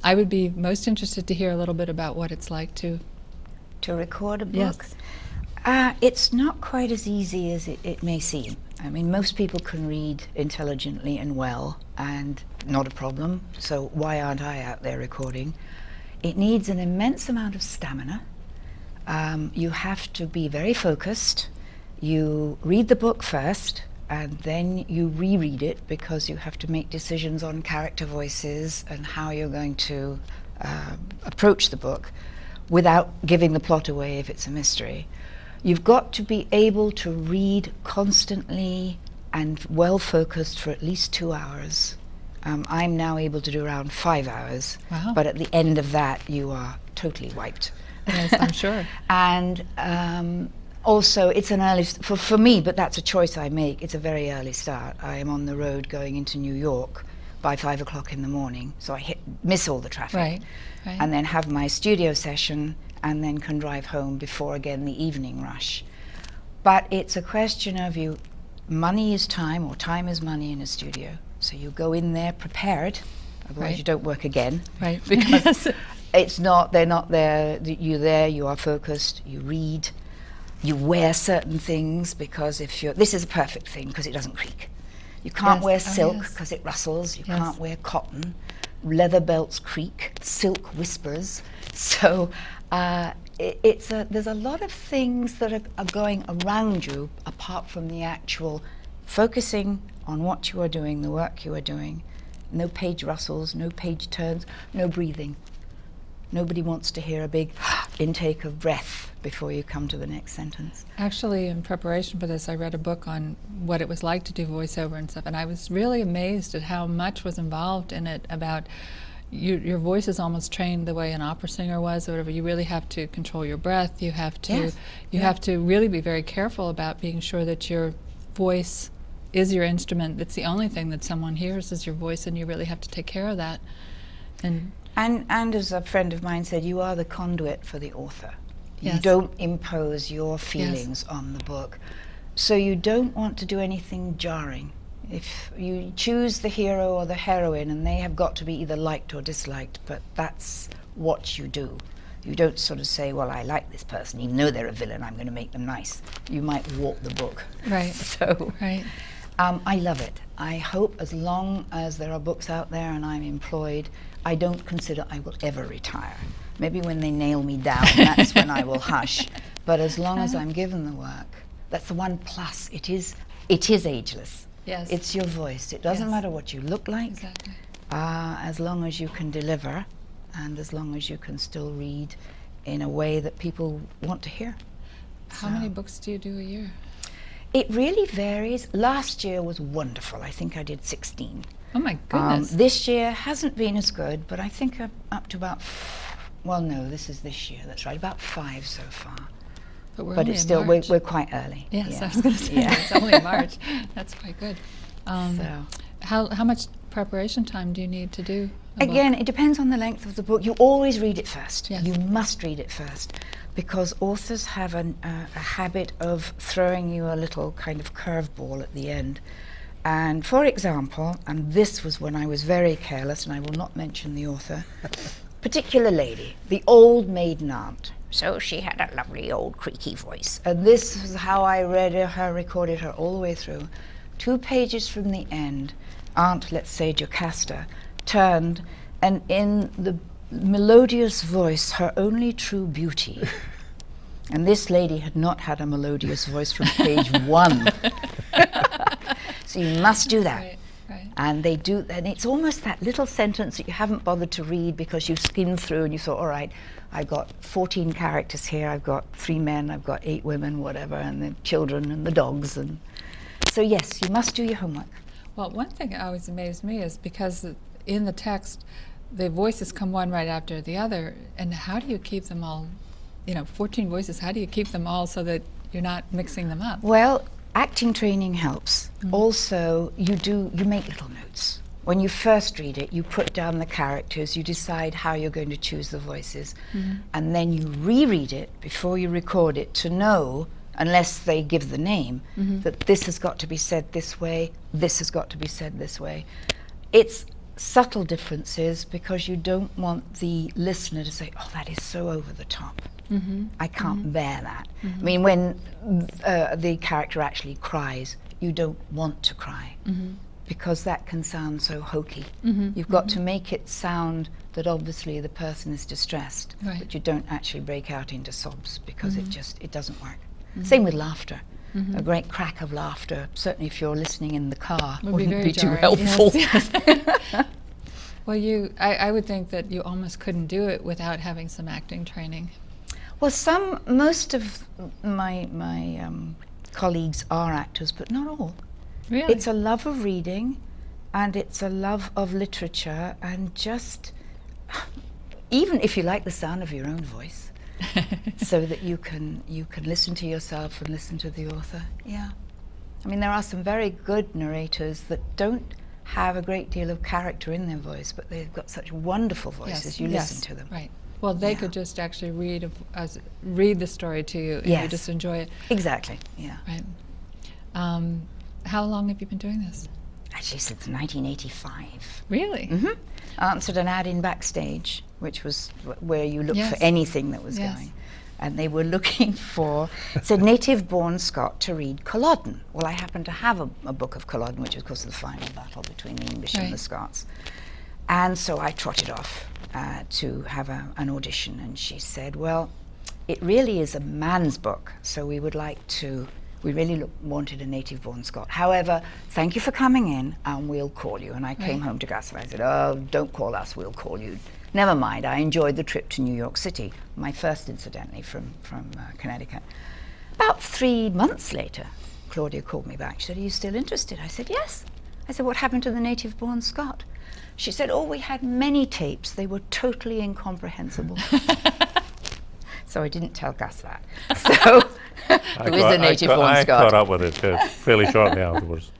I would be most interested to hear a little bit about what it's like to record a book. Yes. It's not quite as easy as it may seem. I mean, most people can read intelligently and well, and not a problem, so why aren't I out there recording? It needs an immense amount of stamina. You have to be very focused. You read the book first, and then you reread it, because you have to make decisions on character voices and how you're going to approach the book without giving the plot away if it's a mystery. You've got to be able to read constantly and well focused for at least 2 hours. I'm now able to do around 5 hours. Wow. But at the end of that, you are totally wiped. Yes, I'm sure. And also, it's an early, for me, but that's a choice I make, it's a very early start. I am on the road going into New York by 5 o'clock in the morning, so I miss all the traffic. Right. And then have my studio session, and then can drive home before, again, the evening rush. But it's a question of money is time, or time is money in a studio. So you go in there prepared, otherwise Right. you don't work again. Right. Because they're not there, you're there, you are focused, you read, you wear certain things, because this is a perfect thing, because it doesn't creak. You can't Yes. wear Oh, silk, yes. because it rustles. You Yes. can't wear cotton. Leather belts creak, silk whispers. So there's a lot of things that are going around you, apart from the actual focusing on what you are doing, the work you are doing. No page rustles, no page turns, no breathing. Nobody wants to hear a big intake of breath before you come to the next sentence. Actually, in preparation for this, I read a book on what it was like to do voiceover and stuff, and I was really amazed at how much was involved in it. About your voice is almost trained the way an opera singer was, or whatever. You really have to control your breath. You have to Yes. have to really be very careful about being sure that your voice is your instrument. It's the only thing that someone hears is your voice, and you really have to take care of that. And as a friend of mine said, you are the conduit for the author. Yes. You don't impose your feelings on the book. So you don't want to do anything jarring. If you choose the hero or the heroine, and they have got to be either liked or disliked, but that's what you do. You don't sort of say, well, I like this person, even though they're a villain, I'm going to make them nice. You might warp the book. Right. So Right. I love it. I hope as long as there are books out there and I'm employed, I don't consider I will ever retire. Maybe when they nail me down, that's when I will hush. But as long as I'm given the work, that's the one plus. It is ageless. Yes. It's your voice. It doesn't Yes. matter what you look like, Exactly. as long as you can deliver, and as long as you can still read in a way that people want to hear. How many books do you do a year? It really varies. Last year was wonderful. I think I did 16. Oh my goodness. This year hasn't been as good, but I think I'm up to about, well, no, this is this year, that's right, about 5 so far. But we're But only it's in still, March. we're quite early. Yes, Yeah. I was going to say, Yeah. it's only in March. That's quite good. So. How much preparation time do you need to do a book? Again, it depends on the length of the book. You always read it first. Yes. You must read it first, because authors have a habit of throwing you a little kind of curveball at the end. And for example, and this was when I was very careless, and I will not mention the author, particular lady, the old maiden aunt. So she had a lovely old creaky voice. And this is how I read her, recorded her all the way through. 2 pages from the end, Aunt, let's say Jocasta, turned, and in the melodious voice, her only true beauty. And this lady had not had a melodious voice from page 1. So you must do that. Right, right. And they do, and it's almost that little sentence that you haven't bothered to read because you skimmed through and you thought, all right, I've got 14 characters here, I've got 3 men, I've got 8 women, whatever, and the children and the dogs. And so yes, you must do your homework. Well, one thing that always amazed me is because in the text, the voices come one right after the other, and how do you keep them all, 14 voices, how do you keep them all so that you're not mixing them up? Well, acting training helps. Also, you make little notes. When you first read it, you put down the characters, you decide how you're going to choose the voices, and then you reread it before you record it to know, unless they give the name, that this has got to be said this way, this has got to be said this way. It's subtle differences because you don't want the listener to say, oh, that is so over the top. I can't bear that. I mean, when the character actually cries, you don't want to cry because that can sound so hokey. You've got to make it sound that obviously the person is distressed, but you don't actually break out into sobs because it doesn't work. Same with laughter. A great crack of laughter, certainly if you're listening in the car, wouldn't be too helpful. Yes. Well, I would think that you almost couldn't do it without having some acting training. Well, most of my colleagues are actors, but not all. Really? It's a love of reading, and it's a love of literature, and just even if you like the sound of your own voice, so that you can listen to yourself and listen to the author. Yeah, I mean, there are some very good narrators that don't have a great deal of character in their voice, but they've got such wonderful voices. You listen to them. Right. Well, they could just actually read the story to you, and you just enjoy it. Exactly. Yeah. Right. How long have you been doing this? Actually, since 1985. Really? Answered an ad in Backstage, which was where you looked for anything that was going. And they were looking for, it's a native-born Scot to read Culloden. Well, I happen to have a book of Culloden, which is, of course, the final battle between the English and the Scots. And so I trotted off to have an audition, and she said, well, it really is a man's book, so we really wanted a native-born Scot. However, thank you for coming in, and we'll call you. And I came home to Gus, and I said, oh, don't call us, we'll call you. Never mind, I enjoyed the trip to New York City, my first, incidentally, from Connecticut. About 3 months later, Claudia called me back. She said, are you still interested? I said, yes. I said, what happened to the native-born Scot? She said, oh, we had many tapes. They were totally incomprehensible. So I didn't tell Gus that. So who is a native-born Scot? I caught up with it fairly shortly afterwards.